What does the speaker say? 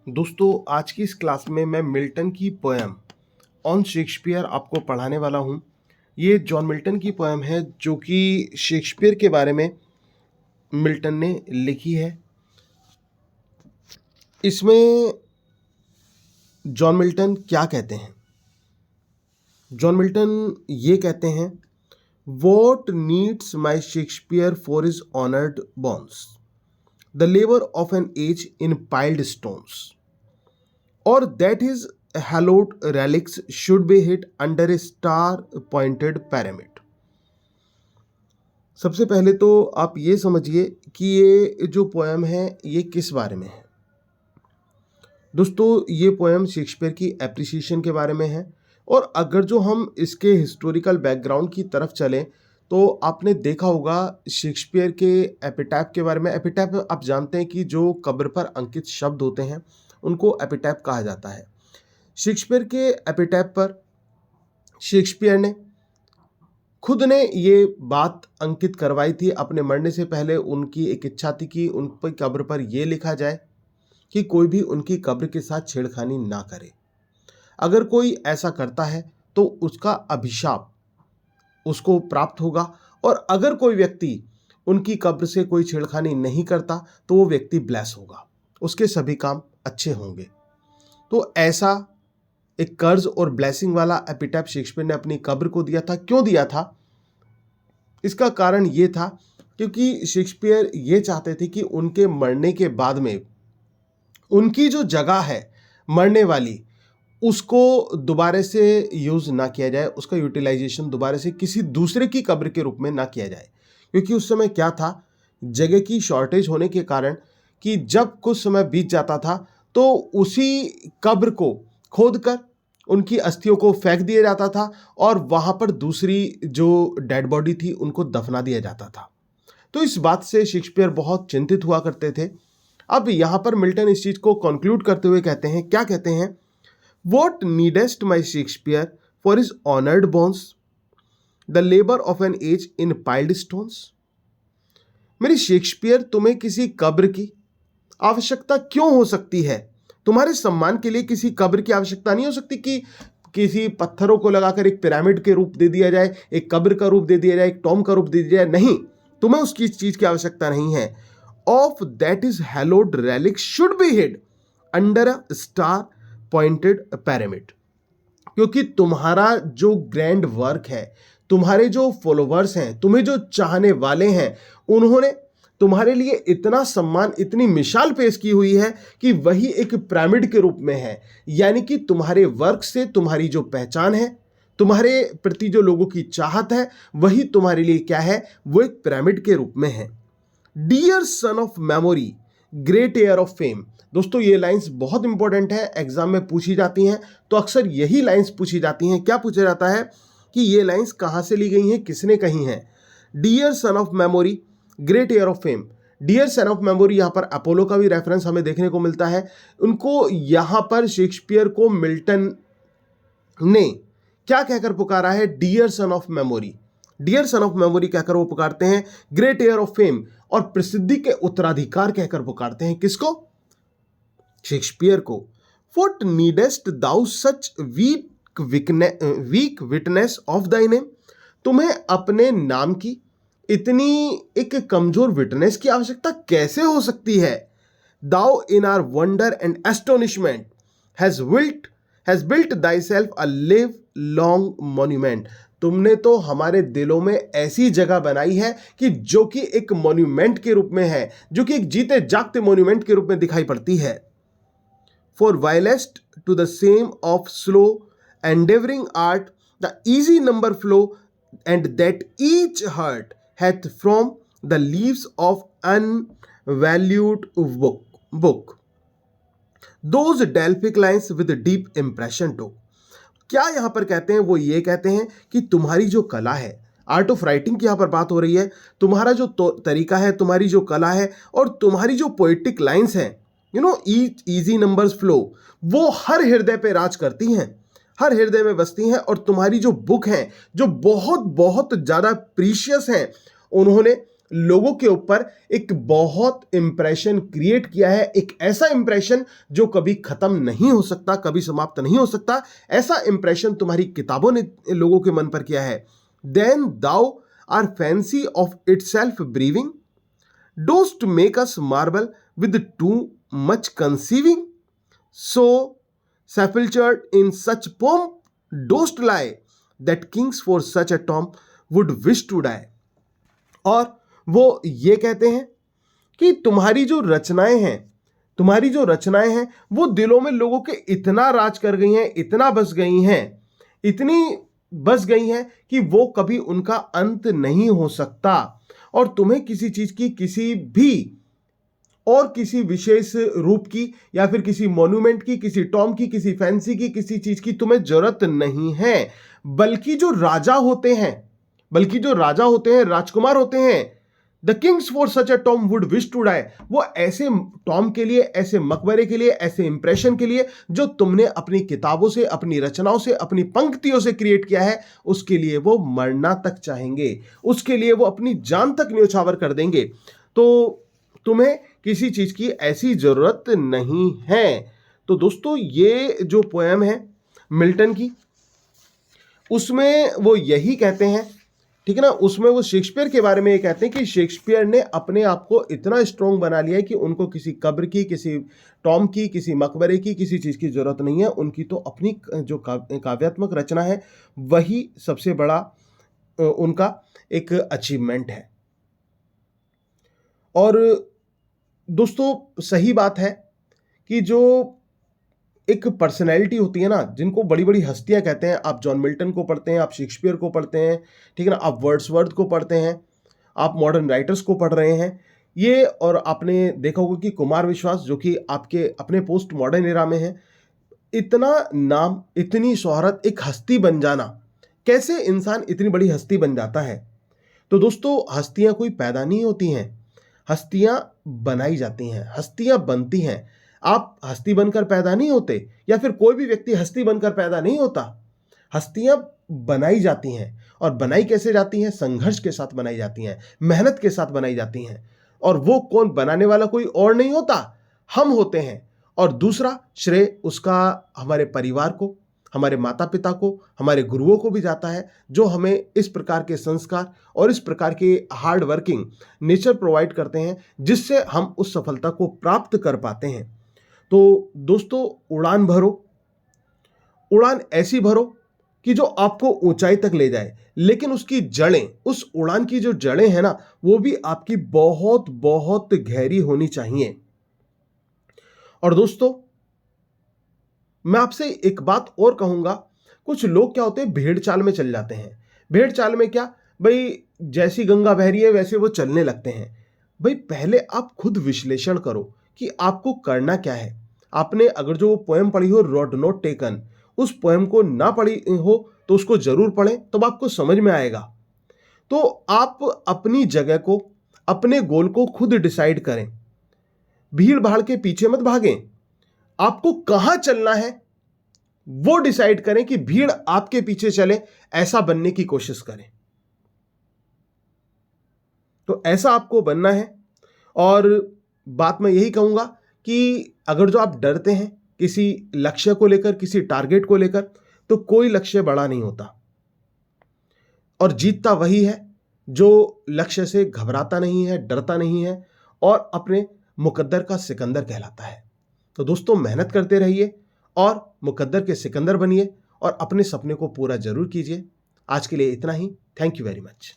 दोस्तों आज की इस क्लास में मैं मिल्टन की पोएम ऑन शेक्सपियर आपको पढ़ाने वाला हूँ। ये जॉन मिल्टन की पोएम है जो कि शेक्सपियर के बारे में मिल्टन ने लिखी है। इसमें जॉन मिल्टन क्या कहते हैं? जॉन मिल्टन ये कहते हैं, what needs my Shakespeare for his honoured bones the labour of an age in piled stones or that his hallowed relics should be hid under a star pointed pyramid। सबसे पहले तो आप ये समझिए कि ये जो पोएम है ये किस बारे में है। दोस्तों ये पोएम शेक्सपियर की एप्रिसिएशन के बारे में है, और अगर जो हम इसके हिस्टोरिकल बैकग्राउंड की तरफ चलें तो आपने देखा होगा शेक्सपियर के एपिटैफ के बारे में। एपिटैफ आप जानते हैं कि जो कब्र पर अंकित शब्द होते हैं उनको एपिटैफ कहा जाता है। शेक्सपियर के एपिटैफ पर शेक्सपियर ने खुद ने ये बात अंकित करवाई थी। अपने मरने से पहले उनकी एक इच्छा थी कि उन पर कब्र पर यह लिखा जाए कि कोई भी उनकी कब्र के साथ छेड़खानी ना करे। अगर कोई ऐसा करता है तो उसका अभिशाप उसको प्राप्त होगा, और अगर कोई व्यक्ति उनकी कब्र से कोई छेड़खानी नहीं करता तो वो व्यक्ति ब्लेस होगा, उसके सभी काम अच्छे होंगे। तो ऐसा एक कर्ज और ब्लेसिंग वाला एपिटैफ शेक्सपियर ने अपनी कब्र को दिया था। क्यों दिया था? इसका कारण ये था क्योंकि शेक्सपियर ये चाहते थे कि उनके मरने के बाद में उनकी जो जगह है मरने वाली उसको दोबारा से यूज ना किया जाए, उसका यूटिलाइजेशन दोबारा से किसी दूसरे की कब्र के रूप में ना किया जाए। क्योंकि उस समय क्या था, जगह की शॉर्टेज होने के कारण कि जब कुछ समय बीत जाता था तो उसी कब्र को खोदकर उनकी अस्थियों को फेंक दिया जाता था और वहां पर दूसरी जो डेड बॉडी थी उनको दफना दिया जाता था। तो इस बात से शेक्सपियर बहुत चिंतित हुआ करते थे। अब यहां पर मिल्टन इस चीज को कंक्लूड करते हुए कहते हैं, क्या कहते हैं, what needest my Shakespeare for his honoured bones the labour of an age in piled stones. मेरी शेक्सपियर, तुम्हें किसी कब्र की आवश्यकता क्यों हो सकती है? तुम्हारे सम्मान के लिए किसी कब्र की आवश्यकता नहीं हो सकती कि किसी पत्थरों को लगाकर एक पिरामिड के रूप दे दिया जाए, एक कब्र का रूप दे दिया जाए, एक टॉम का रूप दे दिया जाए। नहीं, तुम्हें उसकी चीज की आवश्यकता नहीं है। Of that is hallowed relic should be hid under a star pointed pyramid. क्योंकि तुम्हारा जो ग्रैंड वर्क है, तुम्हारे जो फॉलोवर्स हैं, तुम्हें जो चाहने वाले हैं, उन्होंने तुम्हारे लिए इतना सम्मान, इतनी मिसाल पेश की हुई है कि वही एक पिरामिड के रूप में है। यानी कि तुम्हारे वर्क से तुम्हारी जो पहचान है, तुम्हारे प्रति जो लोगों की चाहत है, वही तुम्हारे लिए क्या है, वो एक पिरामिड के रूप में है। Dear son of memory, great heir of fame. दोस्तों ये लाइंस बहुत इंपॉर्टेंट है, एग्जाम में पूछी जाती हैं। तो अक्सर यही लाइंस पूछी जाती हैं। क्या पूछा जाता है कि ये लाइंस कहां से ली गई हैं, किसने कही हैं? Dear son of memory, great heir of fame. Dear son of memory, यहां पर अपोलो का भी रेफरेंस हमें देखने को मिलता है। उनको यहां पर शेक्सपियर को मिल्टन ने क्या कहकर पुकारा है? Dear son of memory. Dear son of memory कहकर वो पुकारते हैं। ग्रेट एयर ऑफ फेम और प्रसिद्धि के उत्तराधिकार कहकर पुकारते हैं किसको? शेक्सपियर को। What needest thou such weak witness of thy name. तुम्हें अपने नाम की इतनी एक कमजोर विटनेस की आवश्यकता कैसे हो सकती है? Thou in our wonder and astonishment has built thyself a live long monument. तुमने तो हमारे दिलों में ऐसी जगह बनाई है कि जो कि एक मॉन्यूमेंट के रूप में है, जो कि एक जीते जागते मॉन्यूमेंट के रूप में दिखाई पड़ती है। For whilst to the same of slow endeavouring art the easy numbers flow and that each heart hath from the leaves of unvalued book those Delphic lines with deep impression too। क्या यहां पर कहते हैं? वो ये कहते हैं कि तुम्हारी जो कला है, आर्ट ऑफ राइटिंग की यहां पर बात हो रही है, तुम्हारा जो तरीका है, तुम्हारी जो कला है और तुम्हारी जो पोएटिक लाइंस हैं, ईच इजी नंबर्स फ्लो, वो हर हृदय पे राज करती हैं, हर हृदय में बसती हैं। और तुम्हारी जो बुक हैं, जो बहुत बहुत ज्यादा प्रीशियस हैं, उन्होंने लोगों के ऊपर एक बहुत इंप्रेशन क्रिएट किया है, एक ऐसा इंप्रेशन जो कभी खत्म नहीं हो सकता, कभी समाप्त नहीं हो सकता। ऐसा इंप्रेशन तुम्हारी किताबों ने लोगों के मन पर किया है। Then thou our fancy of itself bereaving, dost make us marble with too much conceiving, so sepultured in such pomp dost lie that kings for such a tomb would wish to die। और वो ये कहते हैं कि तुम्हारी जो रचनाएं हैं वो दिलों में लोगों के इतना राज कर गई हैं, इतना बस गई हैं, इतनी बस गई हैं कि वो कभी उनका अंत नहीं हो सकता। और तुम्हें किसी चीज की, किसी भी और किसी विशेष रूप की या फिर किसी मॉन्यूमेंट की, किसी टॉम की, किसी फैंसी की, किसी चीज की तुम्हें जरूरत नहीं है। बल्कि जो राजा होते हैं, राजकुमार होते हैं, the kings for such a tomb would wish to die, वो ऐसे टॉम के लिए, ऐसे मकबरे के लिए, ऐसे इंप्रेशन के लिए जो तुमने अपनी किताबों से, अपनी रचनाओं से, अपनी पंक्तियों से क्रिएट किया है, उसके लिए वो मरना तक चाहेंगे, उसके लिए वो अपनी जान तक न्योछावर कर देंगे। तो तुम्हें किसी चीज की ऐसी जरूरत नहीं है। तो दोस्तों, ये जो पोएम है मिल्टन की, उसमें वो यही कहते हैं, ठीक है ना, उसमें वो शेक्सपियर के बारे में ये कहते हैं कि शेक्सपियर ने अपने आप को इतना स्ट्रॉन्ग बना लिया है कि उनको किसी कब्र की, किसी टॉम की, किसी मकबरे की, किसी चीज की जरूरत नहीं है। उनकी तो अपनी जो काव्यात्मक रचना है वही सबसे बड़ा उनका एक अचीवमेंट है। और दोस्तों, सही बात है कि जो एक पर्सनैलिटी होती है ना, जिनको बड़ी बड़ी हस्तियां कहते हैं, आप जॉन मिल्टन को पढ़ते हैं, आप शेक्सपियर को पढ़ते हैं, ठीक है ना, आप वर्ड्सवर्थ को पढ़ते हैं, आप मॉडर्न राइटर्स को पढ़ रहे हैं, ये, और आपने देखा होगा कि कुमार विश्वास जो कि आपके अपने पोस्ट मॉडर्न एरा में है, इतना नाम, इतनी शोहरत, एक हस्ती बन जाना, कैसे इंसान इतनी बड़ी हस्ती बन जाता है। तो दोस्तों, हस्तियां कोई पैदा नहीं होती हैं, हस्तियां बनाई जाती हैं, हस्तियां बनती हैं। आप हस्ती बनकर पैदा नहीं होते, या फिर कोई भी व्यक्ति हस्ती बनकर पैदा नहीं होता। हस्तियां बनाई जाती हैं, और बनाई कैसे जाती हैं? संघर्ष के साथ बनाई जाती हैं, मेहनत के साथ बनाई जाती हैं। और वो कौन? बनाने वाला कोई और नहीं होता, हम होते हैं। और दूसरा श्रेय उसका हमारे परिवार को, हमारे माता पिता को, हमारे गुरुओं को भी जाता है, जो हमें इस प्रकार के संस्कार और इस प्रकार के हार्ड वर्किंग नेचर प्रोवाइड करते हैं, जिससे हम उस सफलता को प्राप्त कर पाते हैं। तो दोस्तों, उड़ान भरो, उड़ान ऐसी भरो कि जो आपको ऊंचाई तक ले जाए, लेकिन उसकी जड़ें, उस उड़ान की जो जड़ें हैं ना, वो भी आपकी बहुत बहुत गहरी होनी चाहिए। और दोस्तों, मैं आपसे एक बात और कहूंगा, कुछ लोग क्या होते हैं, भेड़ चाल में चल जाते हैं। भेड़ चाल में क्या भाई, जैसी गंगा बह रही है वैसे वो चलने लगते हैं। भाई, पहले आप खुद विश्लेषण करो कि आपको करना क्या है। आपने अगर जो पोएम पढ़ी हो, रोड नॉट टेकन, उस पोएम को ना पढ़ी हो तो उसको जरूर पढ़ें, तब आपको समझ में आएगा। तो आप अपनी जगह को, अपने गोल को खुद डिसाइड करें, भीड़ भाड़ के पीछे मत भागें। आपको कहां चलना है वो डिसाइड करें कि भीड़ आपके पीछे चले, ऐसा बनने की कोशिश करें। तो ऐसा आपको बनना है। और बात मैं यही कहूंगा कि अगर जो आप डरते हैं किसी लक्ष्य को लेकर, किसी टारगेट को लेकर, तो कोई लक्ष्य बड़ा नहीं होता, और जीतता वही है जो लक्ष्य से घबराता नहीं है, डरता नहीं है, और अपने मुकद्दर का सिकंदर कहलाता है। तो दोस्तों, मेहनत करते रहिए और मुकद्दर के सिकंदर बनिए, और अपने सपने को पूरा जरूर कीजिए। आज के लिए इतना ही। Thank you very much.